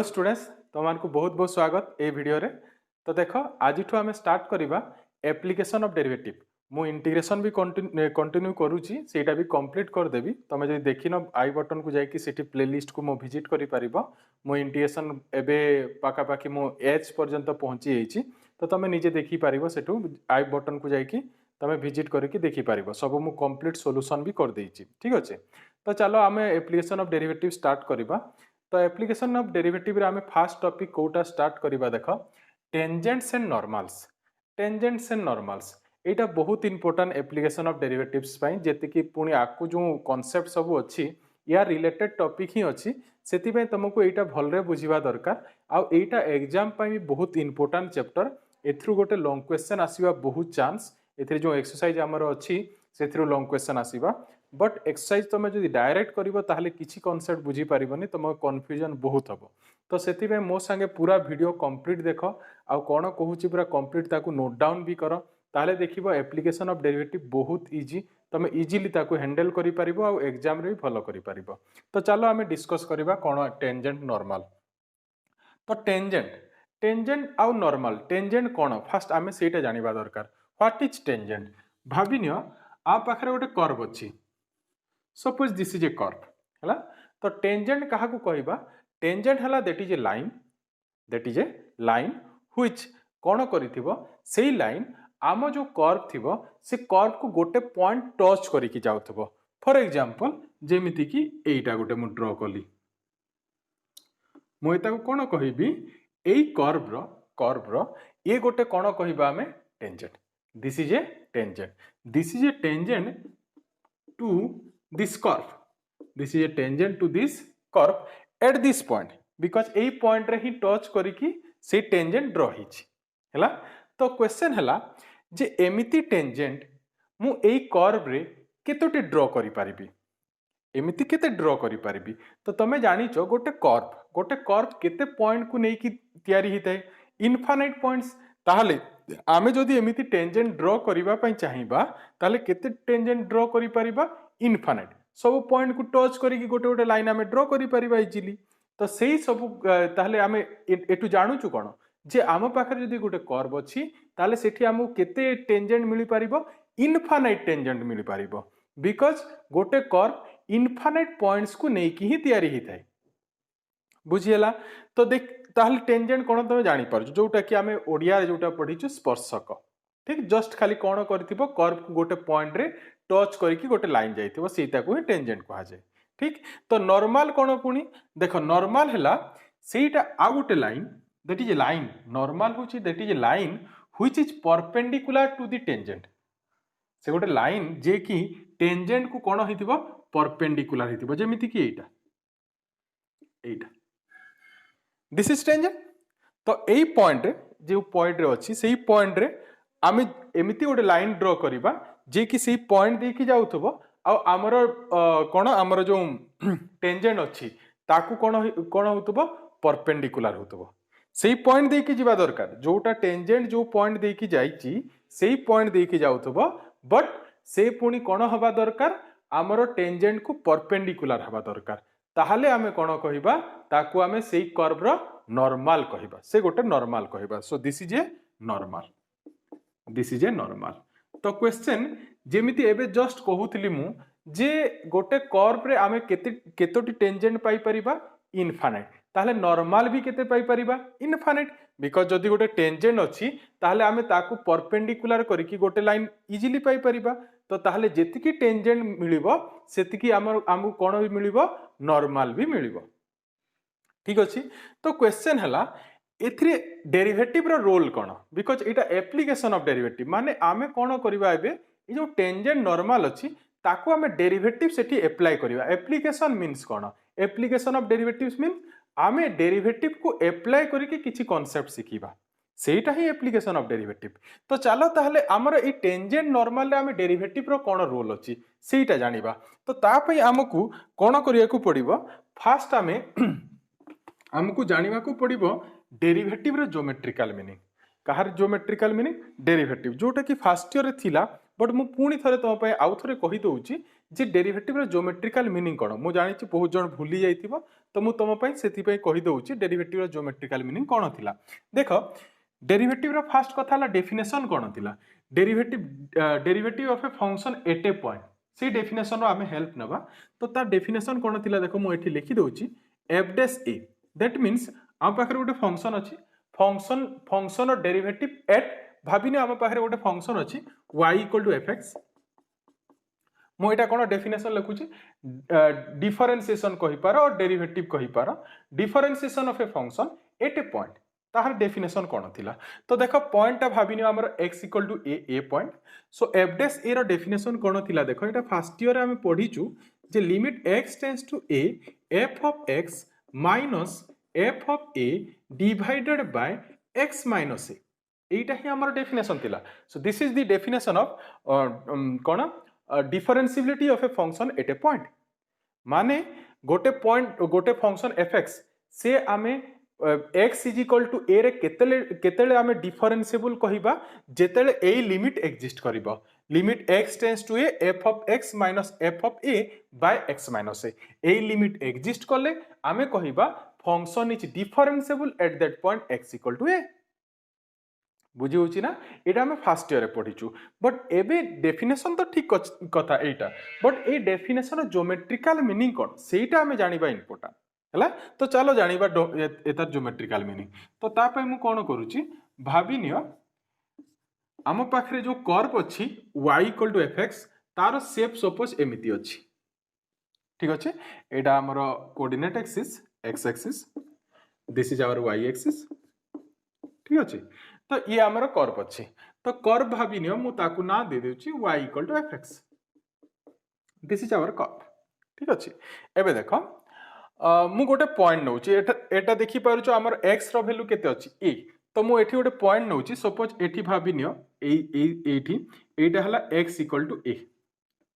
Students तुमको बहुत बहुत स्वागत ए वीडियो रे। तो देख आज आम स्टार्ट करवा एप्लिकेशन ऑफ डेरिवेटिव। मु इंटीग्रेशन भी कंटिन्यू करूची, सेटा भी कंप्लीट कर देबी। तमे जदि देखिन आई बटन को जाई कि सेठी प्लेलिस्ट को मो विजिट करि परिबो। मो इंटीग्रेशन एबे पाका पाकी मो एच पर्यंत पहुंची जाईची, तो तमे निजे देखि परिबो। सेठू आई बटन को जाई कि तमे विजिट करके देखि परिबो। सब मु कंप्लीट सॉल्यूशन भी कर देईची, ठीक अछि। तो चलो आमे एप्लिकेशन ऑफ डेरिवेटिव स्टार्ट करबा। तो एप्लिकेशन ऑफ डेरिवेटिव रे आमे फर्स्ट टॉपिक कोटा स्टार्ट करबा। देखो tangents and normals. Tangents and normals एटा बहुत इंपोर्टेंट एप्लिकेशन ऑफ डेरिवेटिव्स पई, जेति कि पुनी आकु जो कांसेप्ट सब अछि या रिलेटेड टॉपिक ही अछि, सेति पई तुमको एटा भलरे बुझिबा दरकार। आ एटा एग्जाम पई भी बहुत इंपोर्टेंट चैप्टर। एथ्रु गोटे लॉन्ग क्वेश्चन आसीबा बहुत चांस। एथि जो एक्सरसाइज हमर अछि सेथ्रु लॉन्ग क्वेश्चन आसीबा। बट एक्सरसाइज तुम जो डायरेक्ट करिवो ताहले किछि कांसेप्ट बुझी पारिबोनी, तुम कन्फ्यूजन बहुत हबो। तो सेति में मो संगे पूरा वीडियो कंप्लीट देखो, आ कोन कहूची पूरा कंप्लीट ताकू नोट डाउन भी करो। ताहले देखिबो एप्लिकेशन ऑफ डेरिवेटिव बहुत इजी, तुम इजीली ताकू हैंडल करि पारिबो आ एग्जाम रे भी फॉलो करि पारिबो। तो चलो आमे डिस्कस करिबा कोन टेंजेंट नॉर्मल। तो टेंजेंट टेंजेंट आ नॉर्मल टेंजेंट कोन फर्स्ट आमे सेटा जानिबा दरकार। What is tangent? भाबिनियो आ पाखरे गोटे कर्व अछि। Suppose this is a curve हैला। तो टेंजेंट काहा को कहबा? टेंजेंट हैला that is a line which कोन करिथिबो, सेही लाइन आम जो कर्व थिबो से कर्व को गोटे पॉइंट टच करिकि जाउथबो। फॉर एग्जांपल जेमिति कि एटा गोटे मु ड्रा कली, मु एता को कोन कहिबी, एई कर्व रो ए गोटे कोन कहिबा हमें tangent. This is a tangent. This is a tangent to this curve. This is a tangent to this curve at this point, because A point रे ही टच करिकि से टेंजेंट ड्रा हिची हैला। तो क्वेश्चन हैला जे एमिति टेंजेंट मु एई कर्व रे केतोटी draw करि पारिबी, एमिति केते ड्रा करि पारिबी। तो तमे जानिचो गोटे कर्व केते पॉइंट को नै कि तयारी हितै, इनफाइनाइट पॉइंट्स। ताहले आमे जदि एमिति टेंजेंट ड्रा करिबा पई चाहिबा, ताहले केते टेंजेंट ड्रा करि पारिबा? इनफाइनाइट। सब पॉइंट को टच करिकि गोटे गोटे लाइन आमे ड्रा करि पारिबा इजीली। तो सेही सब ताहले आमे एटु जानुचु कोन जे आम पाखरे जदि गोटे कर्व अछि, ताहले सेठी हमहु केते टेंजेंट मिलि पारिबो? इनफाइनाइट टेंजेंट मिलि पारिबो, बिकॉज़ गोटे कर्व इनफाइनाइट पॉइंट्स को नै कि ही तयारी हितै। बुझियला? तो देख ताहले टेंजेंट कोन तमे जानि पारछु, जोटा कि आमे ओडिया रे जोटा पढिछु स्पर्शक। ठीक, जस्ट खाली कोन करथिबो, कर्व को गोटे पॉइंट रे टच करके गोटे लाइन जाइथिबो, सेटा को ही टेंजेंट कहा जाय। ठीक। तो नॉर्मल कोन पुनी देखो, नॉर्मल हैला सेटा आ गोटे line that is a line. Normal होची that is a line which is perpendicular to the tangent. से गोटे लाइन जे कि टेंजेंट को कोन हिथिबो, परपेंडिकुलर हिथिबो, जेमिति कि एटा दिस इज टेंजेंट। तो एई पॉइंट रे जे पॉइंट रे अछि, सेही पॉइंट रे आमे एमिति गोटे लाइन ड्रा करिबा जे कि से पॉइंट देखि जाउथबो, आ हमर कोन हमर जो टेंजेंट अछि ताकू कोन होतबो, परपेंडिकुलर होतबो। सेही पॉइंट देखि जिबा दरकार, जोटा टेंजेंट जो पॉइंट देखि जाइछि सेही पॉइंट देखि जाउथबो, बट से पुनी कोन हबा दरकार, हमर टेंजेंट को परपेंडिकुलर हबा दरकार। ताहाले आमे कोन कहिबा, ताकू आमे सेही कर्व रो नॉर्मल कहिबा, से गोटे नॉर्मल कहिबा। So this is a normal, this is a normal. तो क्वेश्चन जेमिति एबे जस्ट कहूतली मु जे गोटे कर्व रे आमे केतोटी टेंजेंट पाई परिबा? इनफाइनाइट। ताहले नॉर्मल भी केते पाई परिबा? इनफाइनाइट। बिकॉज़ जदि गोटे टेंजेंट अछि ताहले आमे ताकू परपेंडिकुलर करिकि गोटे लाइन इजीली पाई परिबा। तो ताहले जेतिकी टेंजेंट मिलिबो सेतिकी हमहु कोन भी मिलिबो, नॉर्मल भी मिलिबो। ठीक अछि। तो क्वेश्चन हला एथरे डेरिवेटिव रो रोल कोन, बिकॉज़ एटा एप्लिकेशन ऑफ डेरिवेटिव माने आमे कोन करिबा, एबे ए जो टेंजेंट नॉर्मल अछि ताकू आमे डेरिवेटिव सेठी अप्लाई करिबा। Application means cone? Application of derivatives mean आमे डेरिवेटिव को अप्लाई करिकि किछि कांसेप्ट सिखिबा, सेटा ही एप्लिकेशन ऑफ डेरिवेटिव। तो चलो ताहले हमर ए टेंजेंट नॉर्मल रे आमे डेरिवेटिव रो कोन रोल अछि सेटा जानिबा। तो ता पई हमकु कोन करिया को पड़िबो, फर्स्ट आमे हमकु जानिबा को पड़िबो डेरिवेटिव रो ज्योमेट्रिकल मीनिंग। कहार ज्योमेट्रिकल मीनिंग? डेरिवेटिव, जोटा कि फर्स्ट ईयर रे थिला बट मु पुणी थरे तुम पे आउ थरे कहि दउची जे डेरिवेटिव रो ज्योमेट्रिकल मीनिंग कोन मु जानि छि बहुत जण भूली जाइथिबो तो मु तुम पे सेति पे कहि दउची डेरिवेटिव रो ज्योमेट्रिकल मीनिंग कोन थिला देखो डेरिवेटिव रो फर्स्ट कथा ला डेफिनेशन कोन थिला derivative of a function at a point से डेफिनेशन रो आमे हेल्प नबा तो ता डेफिनेशन कोन थिला देखो मु एठी लिखि दउची f dash a that means आम पाखरे गोटे फंक्शन अछि फंक्शन और डेरिवेटिव एट भाबिने आम पाखरे गोटे फंक्शन अछि y इक्वल टू fx मु एटा कोन डेफिनेशन लिखुची डिफरेंशिएशन कहि पारो और डेरिवेटिव कहि पारो differentiation of a function at a point ताहार डेफिनेशन कोन थिला तो देखो पॉइंट ता भाबिने हमर x equal to a point so f dash a रो डेफिनेशन कोन थिला देखो एटा फर्स्ट ईयर आमे पढिचू जे limit x tends to a f of x minus f of a divided by x minus a एटा ही हमर डेफिनेशन थिला so this is the definition of cone differentiability of a function at a point माने गोटे function fx से आमे x is equal to a रे केतेले आमे डिफरेंशिएबल कहिबा जेतेले ए लिमिट एग्जिस्ट करिबो limit x tends to a f of x minus f of a by x minus a ए लिमिट एग्जिस्ट करले आमे कहिबा function is differentiable at that point x equal to a बुझी होची ना एटा हमें फर्स्ट ईयर रे पढिचू बट एबे डेफिनेशन तो ठीक कथा एटा बट ए डेफिनेशन ज्योमेट्रिकल मीनिंग कोन सेटा हमें जानिबा इंपोर्टेंट हला तो चलो जानिबा एतार ज्योमेट्रिकल मीनिंग तो ता पे मु कोन करूची भाबी नियो आम पाखरे जो कर्व अछि y इक्वल टू fx तार शेप सपोज एमिति अछि ठीक अछि एटा हमर coordinate axis x axis this is our y axis ठीक अछि तो ये आमर कर्व अच्छी तो कर्व भावी नियो मु ताकू ना दे देउची y equal to fx this is our curve ठीक अछि एबे देखो मु गोटे पॉइंट नउची एटा देखि पारुचो आमर x रो वैल्यू केते अछि a तो मु एठी गोटे पॉइंट नउची सपोज एठी भावी नियो एठी एटा हला x इक्वल टू a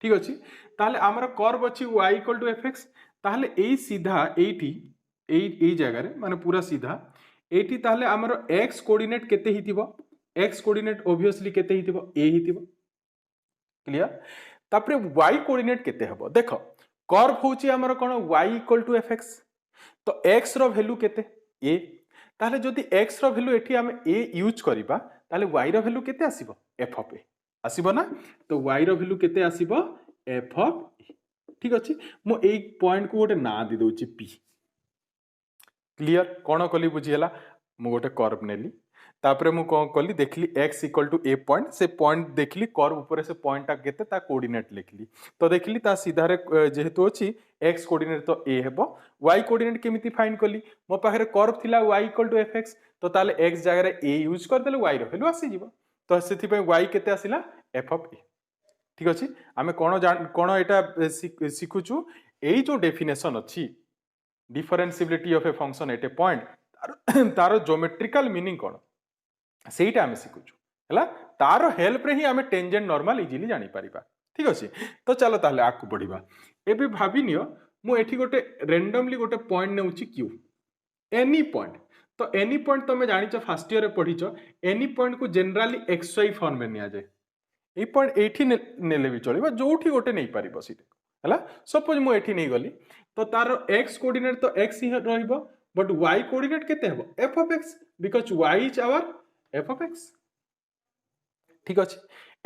ठीक अछि ताले आमर कर्व अछि y इक्वल टू fx ताले एई सीधा एठी एई जगह रे माने पूरा सीधा एठी ताले हमर x कोऑर्डिनेट केते हितिबो x कोऑर्डिनेट ऑब्वियसली केते हितिबो a हितिबो क्लियर तापरे y कोऑर्डिनेट केते हबो देखो कर्व होची हमर कोन y इक्वल टू fx तो x रो वैल्यू केते a ताले जदी x रो वैल्यू एठी हम a यूज करिबा ताले y रो वैल्यू केते आसीबो f ऑफ a आसीबो ना तो y रो वैल्यू केते आसीबो f ऑफ a ठीक अछि मो एई पॉइंट को गोटे ना दे दोची p क्लियर कौन कली बुझीगला मु गोटे कर्व नेली तापरे मु कौन कली देखली x equal to a point से पॉइंट देखली कर्व ऊपर से पॉइंट ता केते ता कोऑर्डिनेट लिखली तो देखली ता सीधा रे जेहेतु अछि x कोऑर्डिनेट तो a हेबो y कोऑर्डिनेट केमिति फाइंड कली मो पाखरे कर्व थिला y इक्वल टू fx तो ताले x जगह रे a यूज कर देले y रो वैल्यू आसी जिवो तो सेति पे y केते आसिला f ऑफ a ठीक अछि आमे कोन एटा सिखुछु एई जो डेफिनेशन अछि differentiability of a function at a point तार ज्योमेट्रिकल मीनिंग कोन सेटा हम सिखुछु हला तार हेल्प रे ही हमें टेंजेंट नॉर्मल इजीली जानि परिबा ठीक अछि तो चलो ताले आकु बढ़िबा एबे भाबी नियो मु एठी गोटे रैंडमली गोटे पॉइंट नेउची q एनी पॉइंट तो एनी पॉइंट तमे जानिचो फर्स्ट ईयर रे पढिचो एनी पॉइंट को जनरली xy फॉर्म में निया जाय ए पॉइंट एठी नेले भी चलिबा जोठी गोटे नै परिबो सीधे हला सपोज मु एठी नै गली तो तार x कोऑर्डिनेट तो x ही रहइबो बट y कोऑर्डिनेट केते हेबो f of x because y is our f of x ठीक अछि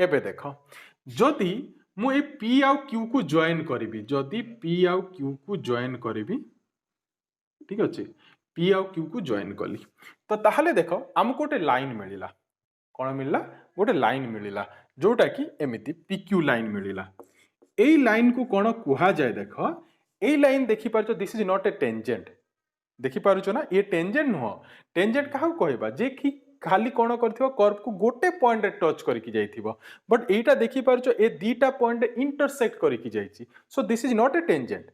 एबे देखो जदी मु ए p आ q को जॉइन करबी जदी p आ q को जॉइन करबी ठीक अछि p आ q को जॉइन कली तो ताहले देखो हमको गोटे लाइन मिलिला कोन मिलला गोटे लाइन मिलिला जोटा कि एमिति pq लाइन मिलिला एई लाइन को कोन कुहा जाय देखो एई लाइन देखि पारछो this is not a tangent देखि पारछो ना ये टेंजेंट नो टेंजेंट काहू कहबा जे कि खाली कोन करथिबो कर्व को गोटे पॉइंट रे टच करिकि जाइथिबो बट एटा देखि पारछो ए दीटा पॉइंट रे इंटरसेक्ट करिकि जाइछि so this is not a tangent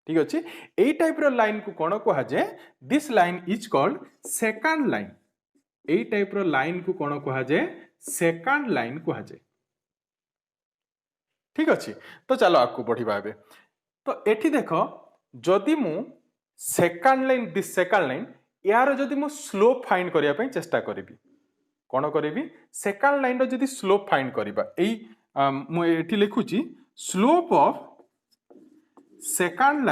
ठीक अछि एई टाइप रो लाइन को कोन कुहा जाय this line is called second line एई टाइप रो लाइन को कोन कुहा जाय सेकंड लाइन कुहा जाय ठीक अछि तो चलो आकु बढ़िबा एबे तो एठी देखो जदि मु second line this second line यार जदि मु स्लोप फाइंड करिया पई चेष्टा करबी कोन करबी सेकंड लाइन रो जदि स्लोप फाइंड करबा एई मु एठी लिखुची slope of second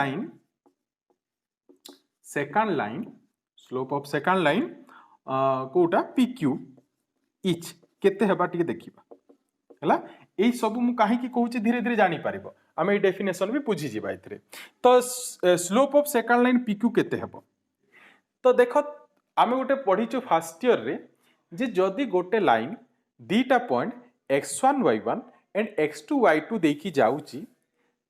line slope of second line कोटा PQ इच केते हेबा टिके देखिबा हला एई सब मु काहे की कहूची धीरे धीरे जानी पारिबो आमे ए डेफिनेशन भी बुझी जिबा इथरे तो slope of second line PQ केते हेबो तो देखो आमे गोटे पढिचो फर्स्ट ईयर रे जे जदी गोटे line दीटा point x1 y1 and x2 y2 देखि जाउची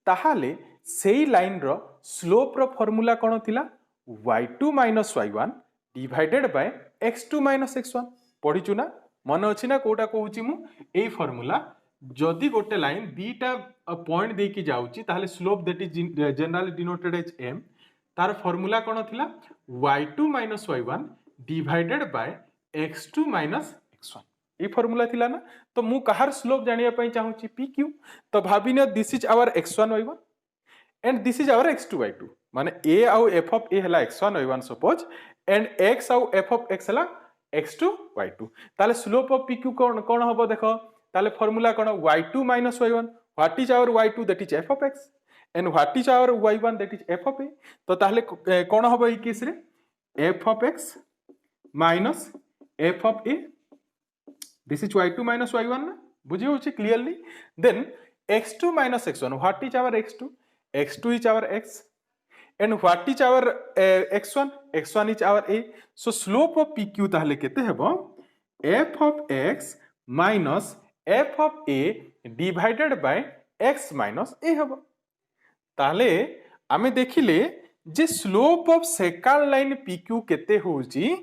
ताहाले सेई लाइन रो स्लोप रो फार्मूला कोन थिला y2 minus y1 divided by x2 minus x1 पढिचु ना मन अछि ना कोटा कहूची मु एई फार्मूला जदी गोटे लाइन दीटा पॉइंट देकी जाउची ताहाले slope that is generally denoted as m तार फार्मूला कोन थिला y2 minus y1 divided by x2 minus x1 ए फार्मूला थिला ना तो मु कहार स्लोप जानिया पई चाहूची pq तो भाबिनो this is our x1 y1 and this is our x2 y2 माने a आउ f of a हला x1 y1 suppose and x आउ f of x हला x2 y2 ताले स्लोप ऑफ pq कोन हबो देखो ताले फार्मूला कोन y2 minus y1 what is our y2 that is f of x and what is our y1 that is f of a तो ताले कोन हबो ई केस रे f of x minus f of a this is y2 minus y1 ना बुझी होची clearly then x2 minus x1 what is our x2 is our x and what is our x1 is our a so slope of pq ताहले केते हेबो f of x minus f of a divided by x minus a हेबो ताहले आमे देखिले जे slope of second line pq केते होउची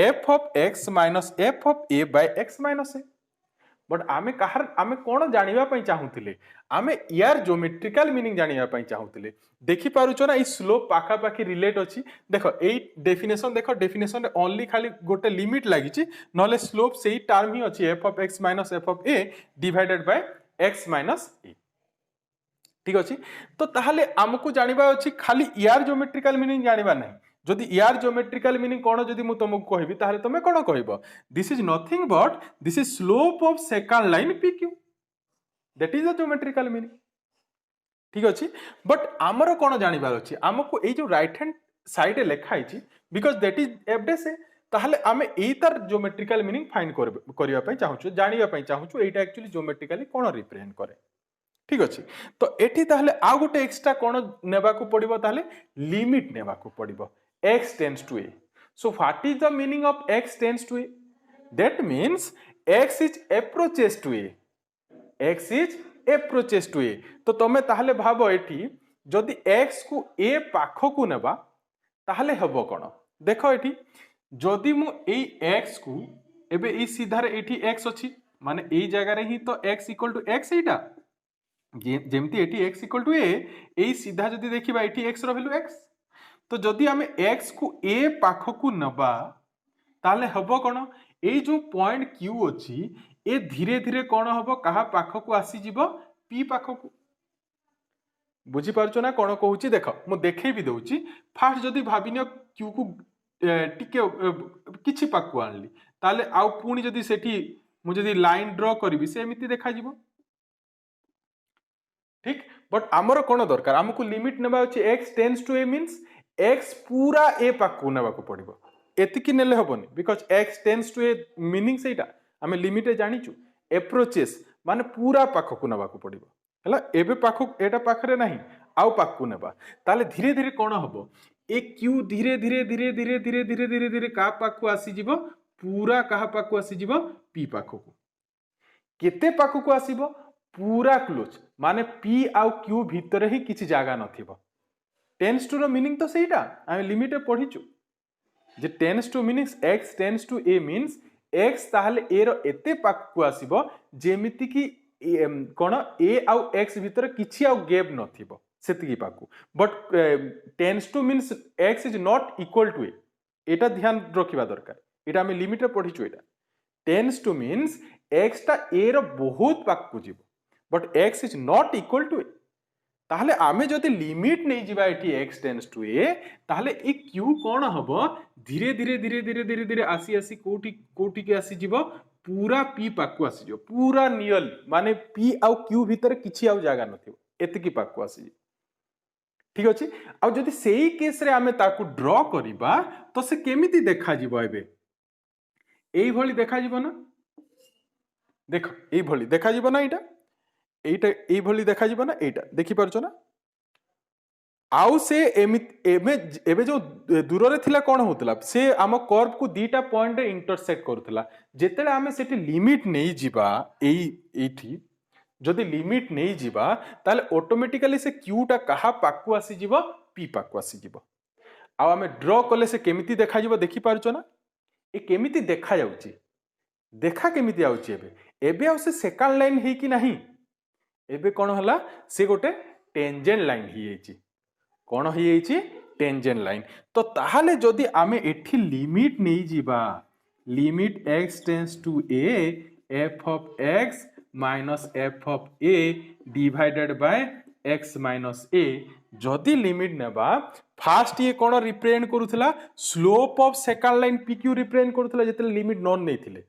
f of x minus f of a by x minus a but आमे कोन जानिबा पई चाहूतिले आमे यार ज्योमेट्रिकल मीनिंग जानिबा पई चाहूतिले देखि पारुचो ना ई स्लोप पाखा पाखी रिलेट अछि देखो एई डेफिनेशन रे ओनली खाली गोटे लिमिट लागिछि नले स्लोप सेही टर्म ही अछि f of x minus f of a divided by x minus a ठीक अछि तो ताहाले हमकु जानिबा अछि खाली यार ज्योमेट्रिकल मीनिंग जानिबा नै जदि यार ज्योमेट्रिकल मीनिंग कोन जदि मु तुमको कहबी ताहाले तमे कोन कहबो this is nothing but this is slope of second line pq that is the geometrical meaning ठीक अछि बट हमरो कोन जानिबार अछि हमको ए जो राइट हैंड साइड रे लिखा आइछि बिकॉज़ दैट इज एफडे से ताहाले आमे एई तार ज्योमेट्रिकल मीनिंग फाइंड करिया पई चाहूछु जानिबा पई चाहूछु एटा एक्चुअली ज्योमेट्रिकली कोन रिप्रेजेंट करे ठीक अछि तो एठी ताहाले आ गोटे एक्स्ट्रा कोन नेबा को पड़िबो ताहाले लिमिट नेबा को पड़िबो x tends to a so what is the meaning of x tends to a that means x is approaches to a तो तमे ताहाले भाबो एठी जदि x को a पाखो को नेबा ताहाले हबो कोन देखो एठी जदि मु एई x को एबे ई सीधा रे एठी x अछि माने एई जगह रे ही तो x = x एटा जेमती एठी x = a एई सीधा जदि देखिबा एठी x रो वैल्यू x तो जदि आमे x को a पाखो को नबा ताले हबो कोन ए जो पॉइंट q अछि ए धीरे धीरे कोन हबो कहा पाखो को आसी जिवो p पाखो को बुझी पारछो ना कोन कहूची देखो मु देखै भी दउची फास्ट जदि भाबिनियो q को टिके किछि पाखो आनली ताले आउ पुनी जदि सेठी मु जदि लाइन ड्रा करबी से एमिति देखा जिवो ठीक बट हमरो कोन दरकार हमकु लिमिट नेबा अछि x tends to a means x पूरा a पाखु नेबा को पड़िबो एतिकी नेले हबोनी because x tends to a meaning सेटा हमें लिमिट रे जानिचु अप्रोचेस माने पूरा पाखु नेबा को पड़िबो हला एबे पाखु एटा पाखरे नाही आउ पाखु नेबा ताले धीरे धीरे कोन हबो ए q धीरे धीरे का पाखु आसी जिवो पूरा कहा पाखु आसी जिवो p पाखु को केते पाखु को आसीबो पूरा क्लोज माने p आउ q भीतर ही किछि जागा नथिबो टेंस टू रो मीनिंग तो सेटा आमे लिमिट रे पढिचु जे tends to meanings x tends to a means x ताहले a रो एते पाख को आसीबो जेमिति की कोन a आउ x भीतर किछि आउ गैप नथिबो सेति की पाखु but tends to means x is not equal to a एटा ध्यान रखिबा दरकार एटा आमे लिमिट रे पढिचु एटा टेंस टू मींस x ता a रो बहुत पाख को जिवो but x is not equal to a ताहले आमे जदि लिमिट नै जिबा एठी x टेंड्स टू a ताहले ए q कोन हबो धीरे धीरे आसी कोठी के आसी जिवो पूरा पी पाकु आसी जो पूरा नियरली माने पी आउ क्यू भीतर किछि आउ जागा नथिबो एतिकी पाकु आसी ठीक अछि आ जदि सेही केस रे आमे ताकू ड्रॉ करिबा तो से केमिति देखा जिवो एबे एई भली देखा जिवो ना देखो एई भली देखा जिवो ना एटा एई भली देखा जिवो ना एटा देखि परछो ना आउ से एबे जो दूर रे थिला कोन होतला से आम कर्व को दीटा पॉइंट रे इंटरसेक्ट करथला जेतेले आमे सेठी लिमिट नै जिबा एठी जदि लिमिट नहीं जिबा ताले ऑटोमेटिकली से क्यू टा कहा पाकु आसी जिवो पी पाकु आसी जिवो आ हमें ड्रॉ कले से केमिति देखा जिवो देखि पारछो ना ए केमिति देखा जाउची देखा केमिति आउची एबे आउ से सेकंड लाइन हे कि नहीं एबे कोन हला से गोटे टेंजेंट लाइन ही हेची कोन ही हेची टेंजेंट लाइन तो ताहाले जदि आमे एठी लिमिट नहीं जिबा limit x tends to a f of x minus f of a divided by x minus a जदि लिमिट नेबा फास्ट ये कोन रिप्रेजेंट करूथला slope of second line p q represent करूथला जेते लिमिट नॉन नहीं थिले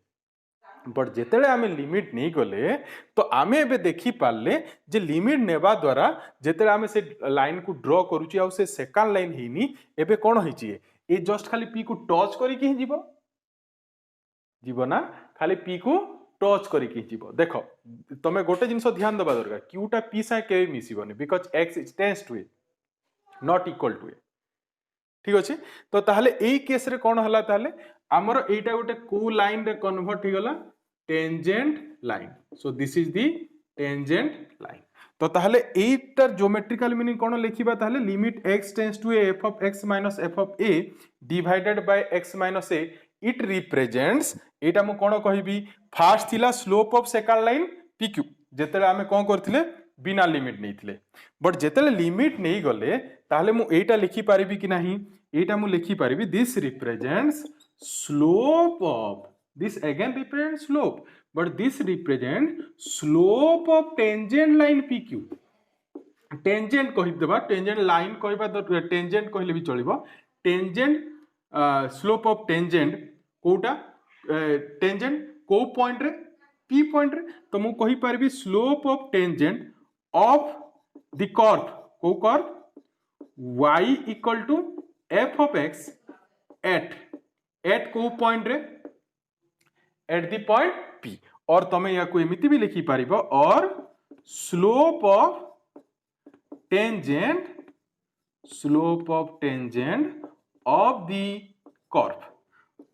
बट जेतेले आमे लिमिट नहीं गले तो आमे एबे देखि पाले जे लिमिट नेबा द्वारा जेतेले आमे से लाइन को ड्रॉ करूची आ से सेकंड लाइन हेनी एबे कोन होईची ए जस्ट खाली पी को टच करी कि जीवो जीवो ना खाली पी को टच करिकी जीवो देखो तमे गोटे जिंस ध्यान देबा दरकार क्यूटा पी सा के मिसिबनी because x is tends to a not equal to a ठीक अछि तो ताहले एई केस रे कोन हला ताहले हमर एटा गोटे को लाइन रे कन्वर्ट हिगला tangent line so this is the tangent line तो ताहले एटा ज्योमेट्रिकल मीनिंग कोन लिखिबा ताहले limit x tends to a f of x minus f of a divided by x minus a it represents एटा मु कोन कहिबी fast थिला slope of second line pq जेतेले आमे कोन करथिले बिना लिमिट नैथिले बट जेतेले लिमिट नै गले ताहले मु एटा लिखि पारिबी कि नाही एटा मु लिखि पारिबी this represents slope of this again represent slope but this represent slope of tangent line pq tangent कहि देबा टेंजेंट लाइन कहबा तो टेंजेंट कहले भी चलिबो टेंजेंट स्लोप ऑफ टेंजेंट कोटा टेंजेंट को पॉइंट रे p पॉइंट रे तो मु कहि परबी slope of tangent of the curve को curve y equal to f of x at को पॉइंट रे एट द पॉइंट p और तमे या को एमिति भी लिखि पारिबो और slope of tangent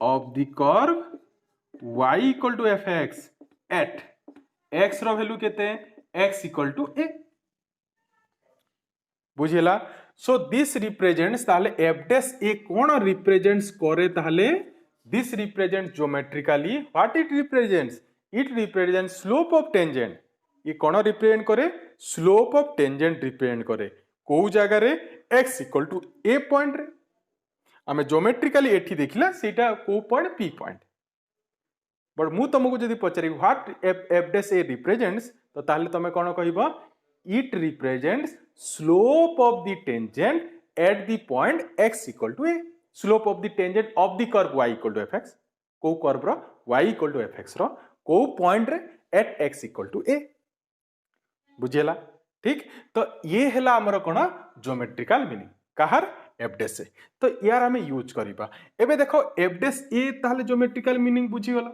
of the curve y equal to fx at x रो वैल्यू केते x equal to a बुझिला सो दिस रिप्रेजेंट्स ताले f dash a कोन रिप्रेजेंट्स करे ताले this represent geometrically what it represents slope of tangent ये कोन represent करे स्लोप ऑफ टेंजेंट रिप्रेजेंट करे को जगह रे x equal to a point रे आमे ज्योमेट्रिकली एठी देखिला सेटा को पॉइंट p पॉइंट बट मु तुमको जदी पचारि what f dash a represents तो ताले तमे कोन कहबो it represents slope of the tangent at the point x equal to a slope of the tangent of the curve y equal to fx को कर्व रो y equal to fx रो को point रे at x equal to a बुझेला ठीक तो ये हेला हमर कोन ज्योमेट्रिकल मीनिंग कहार f dash a तो यार हमें यूज करिबा एबे देखो f dash a ताले ज्योमेट्रिकल मीनिंग बुझी गलो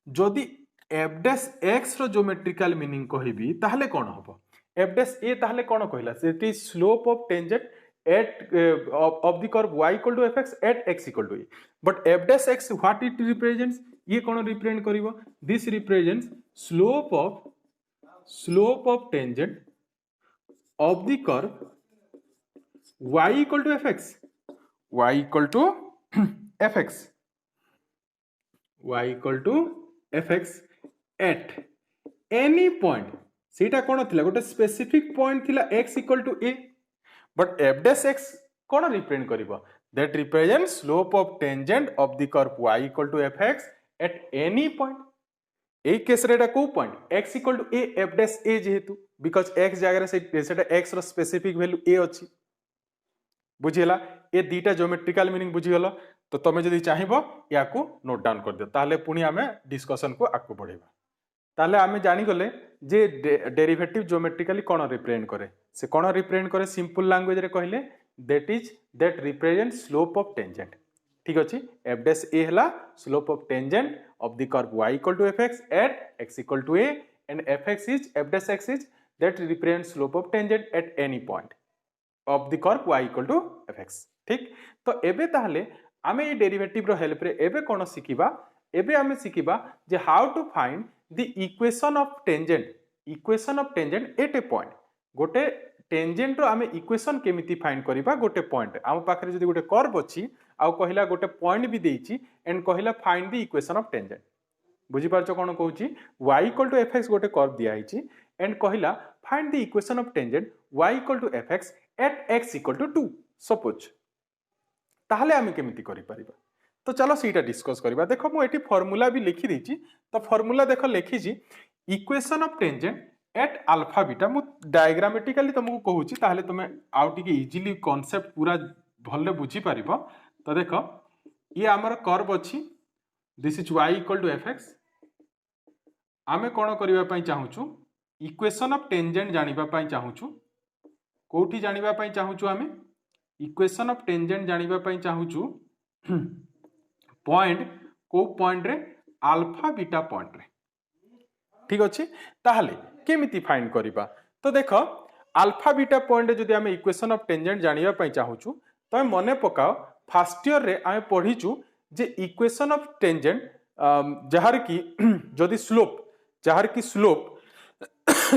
जदी f dash x रो ज्योमेट्रिकल मीनिंग कहिबी ताले कोन हबो f dash a ताले कोन कहिला set slope of tangent eight of the curve y equal to fx at x equal to a but f dash x what it represents ये कोन represent करिवो this represents slope of tangent of the curve y equal to fx y equal to fx y equal to fx at any point सेटा कोन थिला गोटे specific point थिला x equal to a but f dash x कोन represent करिवो that represents slope of tangent of the curve y equal to fx at any point ए case रेटा को point x equal to a f dash a जेहेतु because x जगह सेटा x रो specific value a अछि बुझिला ए दीटा geometrical meaning बुझी गलो तो तुम जदि चाहिए या नोट डाउन कर दियो ताहले पुणी आमे डिस्कशन को आगू बढ़ेबा। ताहले आमे जानी गले जे डेरिवेटिव ज्योमेट्रिकली कौन रिप्रेजेंट करे से कौन रिप्रेजेंट करे सिंपल लैंग्वेज रे कहले that represent slope of tangent. ठीक अछि एफ डैश ए हला slope of tangent of the curve y equal to fx at x equal to a and fx is f dash x is that represent slope of tangent at any point of the curve y equal to fx। ठीक तो एबे ताहले आमे ए derivative रो help रे एबे कोन सिकिबा एबे आमे सिकिबा जे how to find the equation of tangent at a point. गोटे टेंजेंट रो आमे इक्वेशन केमिति फाइंड करिबा गोटे पॉइंट आम पाखरे जदि गोटे कर्व अछि आ कहिला गोटे पॉइंट भी देइछि एंड कहिला find the equation of tangent. बुझी पारछो कोन कहूछि y इक्वल टू fx गोटे कर्व दिया हिछि एंड कहिला find the equation of tangent y equal to fx at x equal to 2 suppose. ताहले आमे केमिति करि परिबा तो चलो सीटा डिस्कस करिबा। देखो मु एठी फार्मूला भी लिखि देछि तो फार्मूला देखो लिखि छी equation of tangent at alpha beta मु डायग्रामेटिकली तुमको कहूछि ताहले तुमे आउ टिके इजीली कांसेप्ट पूरा भल्ले बुझी परिबो। तो देखो ये हमर कर्व अछि this is y equal to fx आमे कोन करिबा पई चाहूछु इक्वेशन ऑफ टेंजेंट जानिबा पई चाहूछु कोठी जानिबा पई चाहूछु आमे इक्वेशन ऑफ टेंजेंट जानिबा पई चाहूछु पॉइंट को पॉइंट रे अल्फा बीटा पॉइंट रे। ठीक अछि ताहले केमिति फाइंड करिबा तो देखो अल्फा बीटा पॉइंट रे जदि आमे इक्वेशन ऑफ टेंजेंट जानिबा पई चाहूछु तो मने पकाओ फर्स्ट ईयर रे आमे पढिचु जे इक्वेशन ऑफ टेंजेंट जहार की जदि स्लोप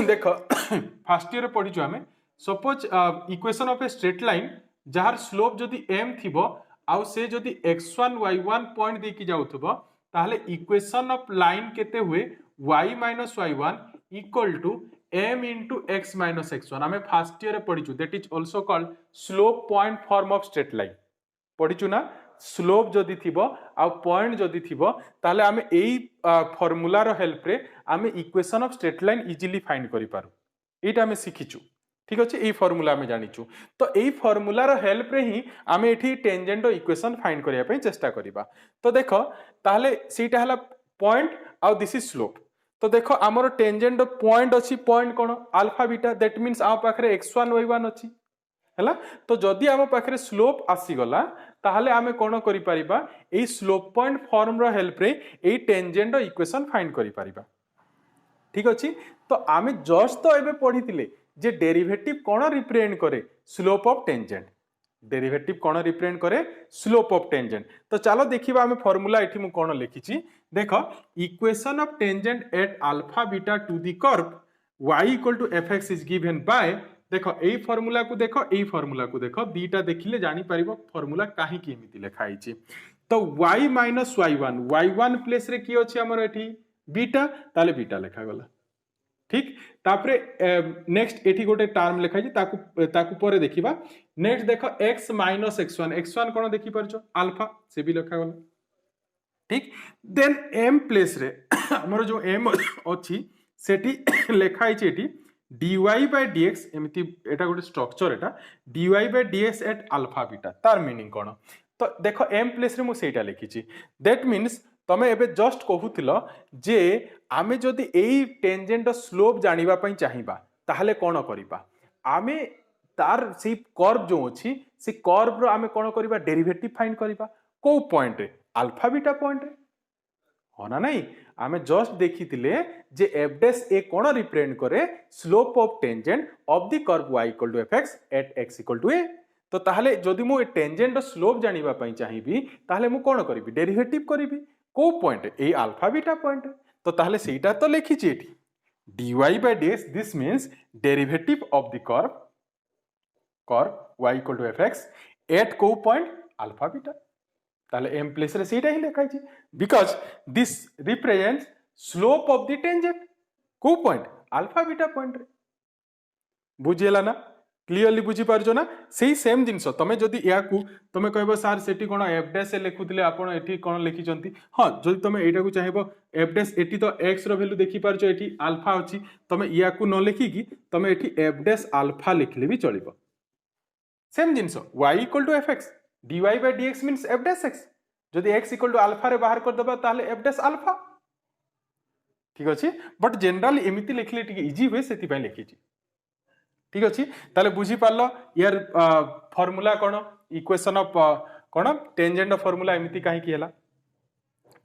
देखो फर्स्ट ईयर रे पढिचु आमे suppose equation of a straight line जहार स्लोप जदि m थिबो आउ से जदि x1 y1 पॉइंट दे की जाउथबो ताहले इक्वेशन ऑफ लाइन केते हुए y y1 equal to m into x minus x1 हमें फर्स्ट ईयर रे पढिचु that is also called slope point form of straight line पढिचु ना। स्लोप जदि थिबो आ पॉइंट जदि थिबो ताहले हमें एई फार्मूला रो हेल्प रे हमें equation of straight line easily find करि पारु एटा हमें सिखिचु। ठीक अछि एई फार्मूला हमें जानिचु तो एई फार्मूला रो हेल्प रे ही हमें एठी टेंजेंट रो इक्वेशन फाइंड करिया पई चेष्टा करिबा। तो देखो ताहले सीटा हला पॉइंट आ दिस इज स्लोप तो देखो हमर टेंजेंट पॉइंट अछि पॉइंट कोन अल्फा बीटा दैट मींस आ पाखरे x1 y1 अछि हला तो जदी हम पाखरे स्लोप आसी गला ताहले हमें कोन करि परिबा एई स्लोप पॉइंट फॉर्म रो हेल्प रे एई टेंजेंट रो इक्वेशन फाइंड करि परिबा। ठीक अछि तो आमे जस्ट तो एबे पढितिले जे डेरिवेटिव कोन रिप्रेजेंट करे slope of tangent derivative cone represent करे स्लोप ऑफ टेंजेंट। तो चलो देखिबा हमें फार्मूला एठी मु कोन लिखिछि देखो equation of tangent at alpha beta to the curve y equal to fx is given by देखो एई फार्मूला को देखो दीटा देखिले जानि परिबो फार्मूला काहे की एमिति लिखा हिछि तो y माइनस y1 प्लेस रे की अछि हमर एठी बीटा ताले बीटा लिखा गला। ठीक तापरे नेक्स्ट एठी गोटे टर्म लिखा छि ताकू परे देखिबा नेक्स्ट देखो x माइनस x1 कोन देखि परछो अल्फा से भी लिखा गला। ठीक देन m प्लेस रे हमर जो m अछि सेठी लिखा छि एठी dy by dx एमिति एटा गोटे structure Etah dy by dx at alpha beta तार मीनिंग कोन तो देखो m प्लेस रे मु सेटा लिखि छि दैट मींस तमे एबे जस्ट कहूतिलो जे आमे जदि एई टेंजेंट स्लोप जानिबा पई चाहिबा ताहले कोन करिबा आमे तार से कर्व जो अछि से कर्व रो आमे कोन करिबा डेरिवेटिव फाइंड करिबा को पॉइंट रे अल्फा बीटा पॉइंट रे होना नहीं आमे जस्ट देखितिले जे f डैश a कोन रिप्रेजेंट करे slope of tangent of the curve y equal to fx at x equal to a तो ताहले जदि मु टेंजेंट स्लोप जानिबा पई चाहिबी ताहले मु कोन करिबी डेरिवेटिव करिबी को point A alpha beta point तो ताहले सेटा तो लिखि छि एठी dy by dx this means derivative of the curve y equal to fx at को पॉइंट अल्फा बीटा ताहले m प्लेस रे सेटा ही लिखा छि because this represents slope of the tangent को पॉइंट अल्फा बीटा पॉइंट रे बुझियला ना क्लियरली बुझी पारजो ना सेही सेम जिंस तमे जदि या को तमे कहबो सर सेठी कोन f डैश से लिखुतिले आपण एठी कोन लिखि जंती हां जदि तमे एटा को चाहेबो f डैश एठी तो x रो वैल्यू देखि पारजो एठी अल्फा अछि तमे या को न लिखि की तमे एठी f डैश अल्फा लिखले भी चलिबो same since y equal to fx dy by dx means f dash x जदि x इक्वल टू अल्फा रे बाहर कर दबा ताले f डैश अल्फा ठीक अछि बट जनरली एमिति लिखले टिके इजी होय सेति पय लिखि छी ठीक अछि ताले बुझी पारलो यार फार्मूला कोन इक्वेशन ऑफ कोन टेंजेंट फार्मूला एमिति काहे की हला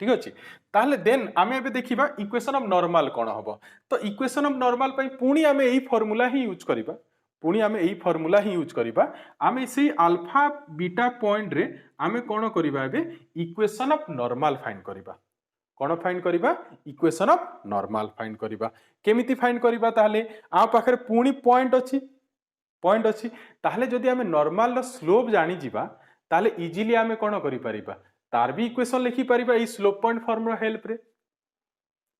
ठीक अछि ताले देन आमे एबे देखिबा इक्वेशन ऑफ नॉर्मल कोन हबो तो इक्वेशन ऑफ नॉर्मल पय पुनी आमे एही फार्मूला ही यूज करिबा पुनी आमे एही फार्मूला ही यूज करिबा आमे से अल्फा बीटा पॉइंट रे आमे कोन करिबा एबे इक्वेशन ऑफ नॉर्मल फाइंड करिबा कोन फाइंड करिबा इक्वेशन ऑफ नॉर्मल फाइंड करिबा केमिति फाइंड करिबा ताले आ पाखरे पुनी पॉइंट अछि ताले जदि आमे नॉर्मल रो स्लोप जानि जिबा ताले इजीली आमे कोन करि परिबा तार भी इक्वेशन लिखि परिबा ई स्लोप पॉइंट फॉर्म रो हेल्प रे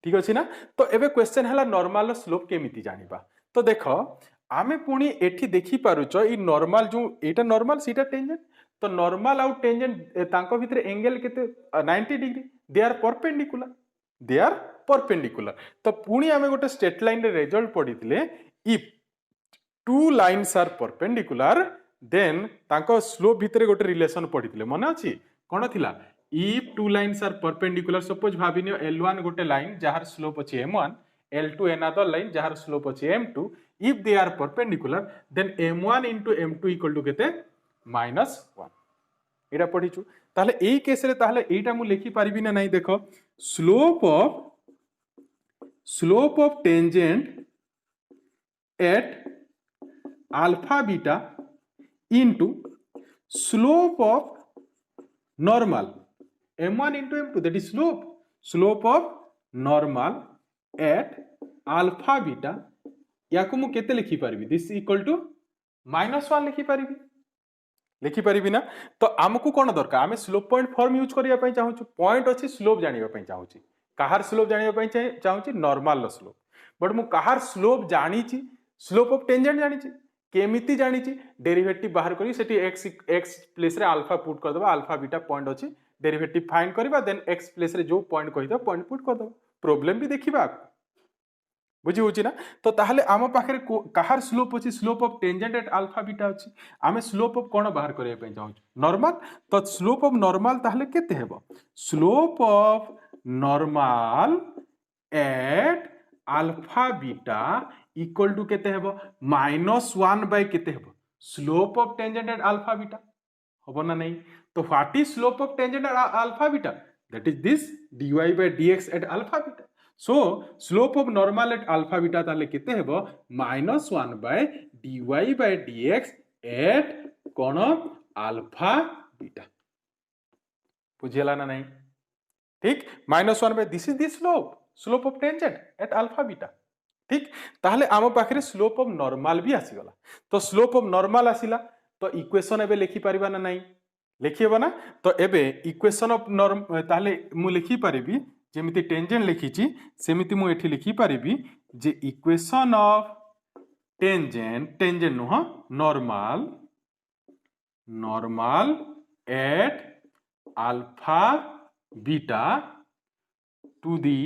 ठीक अछि ना तो एबे क्वेश्चन हला नॉर्मल रो स्लोप केमिति जानिबा तो देखो आमे पुनी एठी देखि पारुछ ई नॉर्मल जो एटा नॉर्मल सीटा टेंजेंट तो नॉर्मल आउट टेंजेंट तांको भितर एंगल केते 90 डिग्री दे आर परपेंडिकुलर तो पुनी आमे गोटे स्ट्रेट लाइन रे रिजल्ट पडितले if two lines are perpendicular then तांको स्लोप भितर गोटे रिलेशन पडितले मन अछि कोन थिला if two lines are perpendicular suppose भाबिनियो L1 गोटे लाइन जहार स्लोप अछि m1 L2 another line जहार स्लोप अछि m2 if they are perpendicular then m1 into m2 equal to केते -1 एटा पढिछु ताले एई केस रे ताले एटा मु लिखि पारिबि ना नाही देखो slope of tangent at alpha beta into slope of normal m1 into m2 that is slope of normal at alpha beta याको मु केते लिखि पारिबि दिस इक्वल टू -1 लिखि पारिबि ना तो आमको कोन दरकार आमे स्लोप पॉइंट फॉर्म यूज करिया पय चाहूछु पॉइंट अछि स्लोप जानिबा पय चाहूछि काहार स्लोप जानिबा पय चाहूछि नॉर्मल स्लोप बट मु काहार स्लोप जानिछि स्लोप ऑफ टेंजेंट जानिछि केमिति जानिछि डेरिवेटिव बाहर करी सेठी x प्लेस रे अल्फा पुट कर दबा अल्फा बीटा पॉइंट अछि डेरिवेटिव फाइंड करबा देन x प्लेस रे जो पॉइंट कहि द पॉइंट पुट कर दबा प्रॉब्लम भी देखिबा बुझी होची ना तो ताहले आम पाखरे काहार स्लोप अछि slope of tangent at alpha beta अछि आमे स्लोप ऑफ कोन बाहर करिया पय चाहू नॉर्मल तो स्लोप ऑफ नॉर्मल ताहले केते हेबो slope of normal at alpha beta equal to केते हेबो -1 बाय केते हेबो slope of tangent at alpha beta होबो ना नहीं तो what is slope of tangent at alpha beta that is this dy by dx at alpha beta so slope of normal at alpha beta ताले केते हेबो -1 by dy by dx at कोन alpha beta बुझियला ना नहीं ठीक -1 by this is the slope of tangent at alpha beta ठीक ताहले आम पाखरे स्लोप ऑफ नॉर्मल भी आसी गला तो स्लोप ऑफ नॉर्मल आसिला तो इक्वेशन एबे लिखि परिबा ना नहीं लिखिबा ना तो एबे इक्वेशन ऑफ नॉर्म ताहले मु लिखि परिबी जेमिति टेंजेंट लिखिची सेमिति मु एठी लिखि परिबी जे इक्वेशन ऑफ टेंजेंट नुह normal at alpha beta to the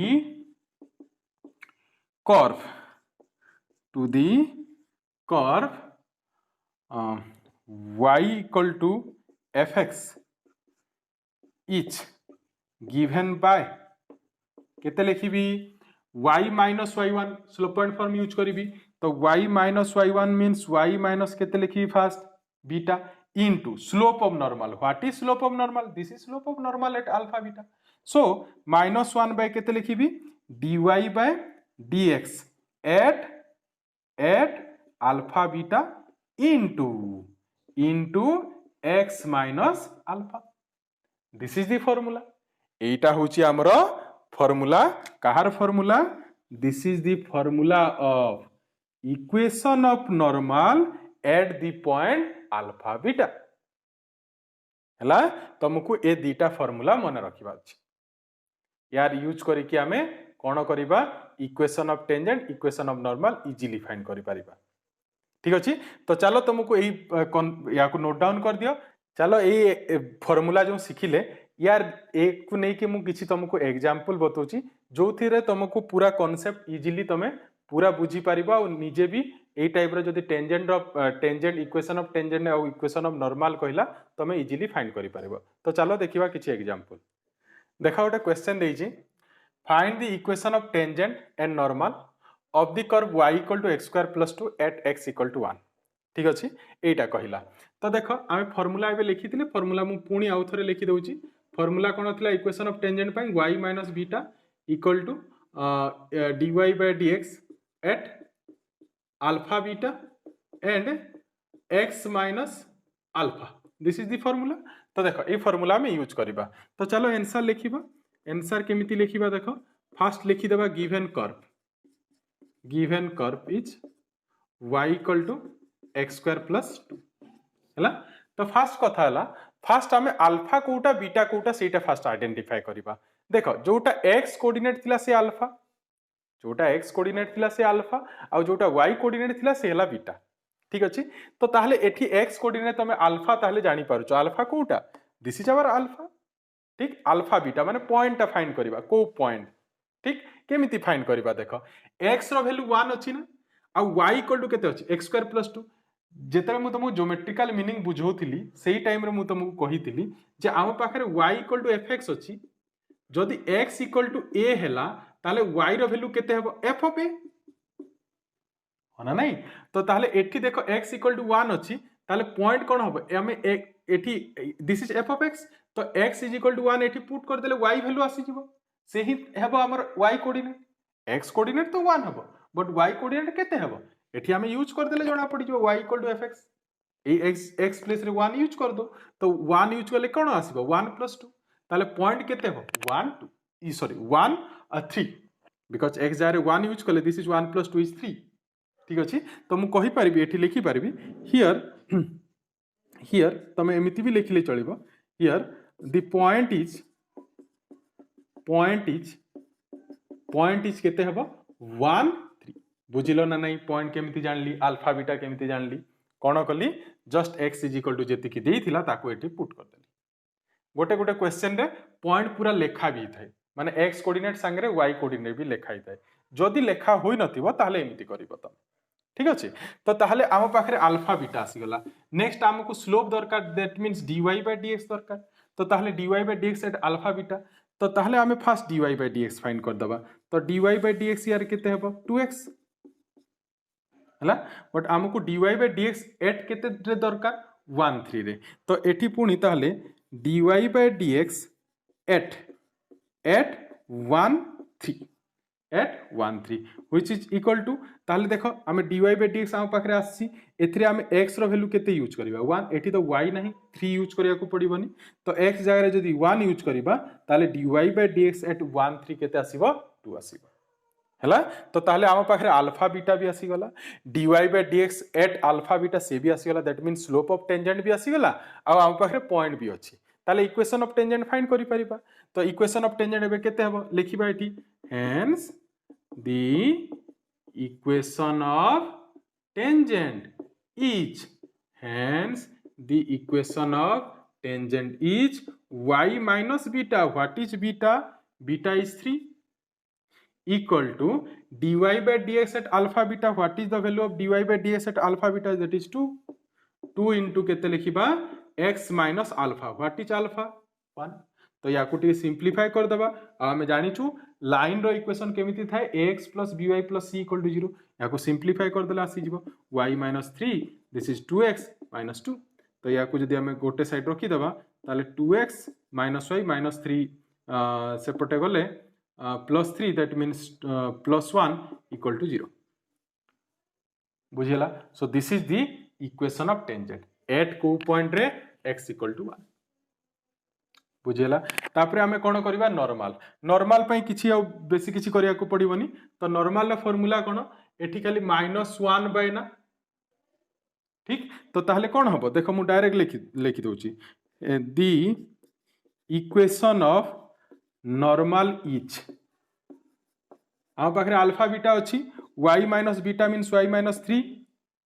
curve y equal to fx each given by केते लिखिबी y minus y1 slope point form use करिबी तो y minus y1 means y minus केते लिखिबी first beta into slope of normal what is slope of normal this is slope of normal at alpha beta so -1 by केते लिखिबी dy by dx at alpha beta into x minus alpha this is the formula एटा होची हमरो formula काहार formula this is the formula of equation of normal at the point alpha beta हला तुमको ए दीटा formula मन रखिबा अछि यार यूज करी कि हमें कोन करिबा equation of tangent equation of normal easily find करि परिबा ठीक अछि तो चलो तुमको एही या को नोट डाउन कर दियो चलो ए फॉर्मूला जो सिखिले यार एक को नहीं कि मु किछि तुमको एग्जांपल बतौची जो थी रे तुमको पूरा कांसेप्ट इजीली तमे पूरा बुझी पारिबो और निजे भी एई टाइप रो जदी टेंजेंट इक्वेशन ऑफ टेंजेंट और इक्वेशन ऑफ नॉर्मल कहला तमे इजीली फाइंड करि पारिबो। तो चलो देखिबा किछि एग्जांपल। देखा गोटे क्वेश्चन देइछि, find the equation of tangent and normal of the curve y equal to x square plus 2 at x equal to 1। ठीक अछि, एटा कहिला। तो देखो आमे फार्मूला एबे लिखिथिले, फार्मूला मु पुणी आउ थरे लिखि दउछि। फार्मूला कोन थिला इक्वेशन ऑफ टेंजेंट पई y minus beta equal to dy by dx at alpha beta and x minus alpha, this is the formula. तो देखो ए फार्मूला में यूज करिबा। तो चलो आंसर लिखिबा। आंसर केमिति लिखिबा देखो, फर्स्ट लिखि देबा given curve is y equal to x square plus 2 हैला। तो फर्स्ट कथा हैला, फर्स्ट हमें अल्फा कोटा बीटा कोटा सेटा फर्स्ट आइडेंटिफाई करिबा। देखो जोटा x कोऑर्डिनेट थिला से अल्फा, जोटा x कोऑर्डिनेट थिला से अल्फा आ जोटा y कोऑर्डिनेट थिला से हैला बीटा। ठीक अछि, तो ताहले एठी x कोऑर्डिनेट तमे अल्फा ताहले जानि पारुचो, अल्फा कोटा दिस इज आवर अल्फा। ठीक, अल्फा बीटा माने पॉइंट टा फाइंड करिबा, को पॉइंट। ठीक, केमिति फाइंड करिबा देखो, x रो वैल्यू 1 अछि ना आ y इक्वल टू केते अछि x स्क्वायर प्लस 2। जेतरे मु तुमको ज्योमेट्रिकल मीनिंग बुझौथिली सेही टाइम रे मु तुमको कहिथिली जे आम पाखरे y इक्वल टू fx अछि, जदि x इक्वल टू a हैला ताले y रो वैल्यू केते हेबो f ऑफ a होना नहीं। तो ताले एठी देखो x इक्वल टू 1 अछि, ताले पॉइंट कोन होबो हमें एठी this is f of x। तो x इज इक्वल टू 1 एठी पुट कर देले y वैल्यू आसी जिवो, सेही हेबो हमर y कोऑर्डिनेट। x कोऑर्डिनेट तो 1 हेबो बट y कोऑर्डिनेट केते हेबो एठी हमें यूज कर देले जणा पड़ी जो y इक्वल टू fx। ए x प्लेस रे 1 यूज कर दो, तो 1 यूज करले कोन आसीबो 1 प्लस 2। ताले पॉइंट केते हेबो 1 2 सॉरी 1 3 बिकॉज़ x जारे 1 यूज करले दिस इज 1 प्लस 2 इज 3। ठीक अछि, तो मु कहि परिबी एठी लिखि परिबी हियर तमे एमिति भी लिखिले चलिबो। हियर द पॉइंट इज केते हेबो 1 3। बुझिलो ना नहीं, पॉइंट केमिति जानली, अल्फा बीटा केमिति जानली, कोन कली just x is equal to जेति कि देइथिला ताको एठी पुट कर देली। गोटे गोटे क्वेश्चन रे पॉइंट पूरा लेखा भी थाए, माने x कोऑर्डिनेट संगे y कोऑर्डिनेट भी लेखा ही थाए। जदि लेखा होई नथिबो ताहले एमिति करिवो तमे। ठीक अछि, तो ताहले आम पाखरे अल्फा बीटा आसी गला। नेक्स्ट हमको स्लोप दरकार, that means dy by dx दरकार। तो ताहले dy by dx at alpha beta, तो ताहले हमें first dy by dx find कर दबा। तो dy by dx यार केते हेबो 2x हला, बट हमको dy by dx एट केते रे दरकार 1 3 रे। तो एठी पुनी ताहले dy by dx at 1 3 at 1 3 which is equal to, ताहले देखो हमें dy by dx हम पाखरे आसी, एथिरे हमें x रो वैल्यू केते यूज करबा 1, एठी तो y नहीं 3 यूज करिया को पड़िबनी। तो x जगह रे जदी 1 यूज करबा ताहले dy by dx एट 1 3 केते आसीबो 2 आसीबो हैला। तो ताहले हम पाखरे अल्फा बीटा भी आसी गला, dy by dx at alpha beta से भी आसी गला, that mean slope of tangent भी आसी गला आ हम पाखरे पॉइंट भी अछि। ताहले इक्वेशन ऑफ टेंजेंट फाइंड करि परिबा। तो इक्वेशन ऑफ टेंजेंट एबे केते हेबो लिखिबा एठी, hence the equation of tangent is y minus beta. What is beta? Beta is 3 equal to dy by dx at alpha beta. What is the value of dy by dx at alpha beta? That is 2 into केते लिखिबा x minus alpha. What is alpha? 1। तो या को simplify कर दबा। हमें जानी छु line रो equation केमिति थाए ax plus by plus c equal to 0। या को सिंप्लीफाई कर देला आसी जिवो y minus 3 this is 2x minus 2। तो या को जदी हमें गोटे साइड रखी दबा ताले 2x minus y minus 3 सेपटे गले plus 3 that means plus 1 equal to 0। बुझिला। So this is the equation of tangent at को पॉइंट रे x equal to 1। बुझेला। तापरे हमें कोन करबा नॉर्मल, नॉर्मल पई किछि आ बेसी किछि करिया को पड़िबनी। तो नॉर्मल रा फार्मूला कोन एठी खाली -1 बाय ना। ठीक, तो ताहले कोन हबो देखो मु डायरेक्ट लिखि दोची, the equation of normal is आ पाखरे अल्फा बीटा अछि, y minus beta means y minus 3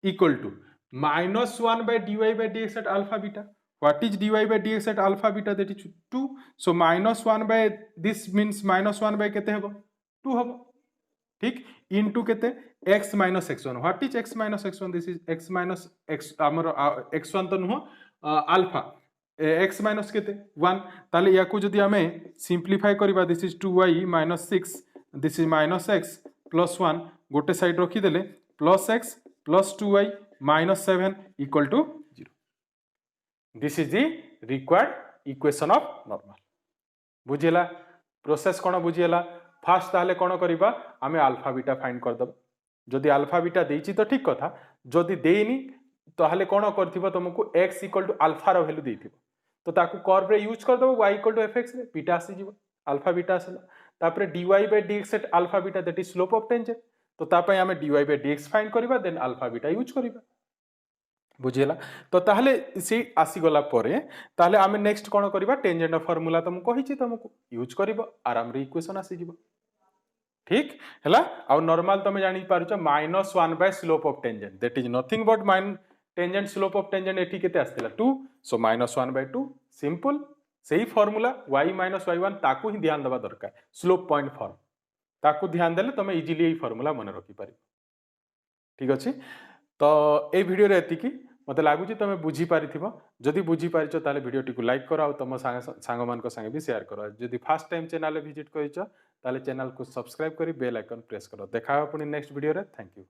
equal to -1 by dy by dx at alpha beta। What is dy by dx at alpha beta? That is 2। So -1 by this means -1 by केते हेबो 2 हेबो। ठीक into केते x minus x1 what is x minus x1 this is x minus x हमर x1 तो नुह alpha x minus केते 1 ताले याकू जदी हमें सिंपलीफाई करबा this is 2y minus 6 this is minus x plus 1 गोटे साइड रखी देले plus x plus 2y minus 7 equal to 0 this is the required equation of normal बुझिला प्रोसेस कोन बुझिला फास्ट ताले कोन करबा आमे अल्फा बीटा फाइंड कर दब जदी अल्फा बीटा देछि तो ठीक कथा जदी देइनी ताले कोन करथिबो तुमको x इक्वल टू अल्फा रो वैल्यू देथिबो तो ताकू कर्व रे यूज कर दबो y इक्वल टू fx रे बीटा आसी जीवो अल्फा बीटा आसला तापरे dy by dx at alpha beta that is slope of tangent तो तापय आमे dy by dx फाइंड करबा देन अल्फा बीटा यूज करबा बुझिला तो ताहले से आसी गला परे ताहले आमे नेक्स्ट कोन करबा टेंजेंट फार्मूला तुम कहिछि तुमको यूज करबो आराम रे इक्वेशन आसी जीवो ठीक हैला आ नॉर्मल तुम जानि पारुछ -1 by slope of tangent that is nothing but mine tangent slope of tangent एठी केते आस्तिला 2 सो -1 बाय 2 सिंपल सही फार्मूला y - y1 ताकू ही ध्यान देबा दरकार स्लोप पॉइंट फॉर्म ताकू ध्यान देले तुम इजीली ए फार्मूला मन रखि पारि ठीक अछि तो ए वीडियो रे एतिकी मते लागुची तुम बुझी पारिथिबो जदी बुझी पारिछो ताले वीडियो टिकु लाइक करो आ तुम सांग मान को संगे भी शेयर करो जदी फर्स्ट टाइम चैनल विजिट करिछो ताले चैनल को सब्सक्राइब करी बेल आइकन प्रेस करो देखा पुनी नेक्स्ट वीडियो रे थैंक यू।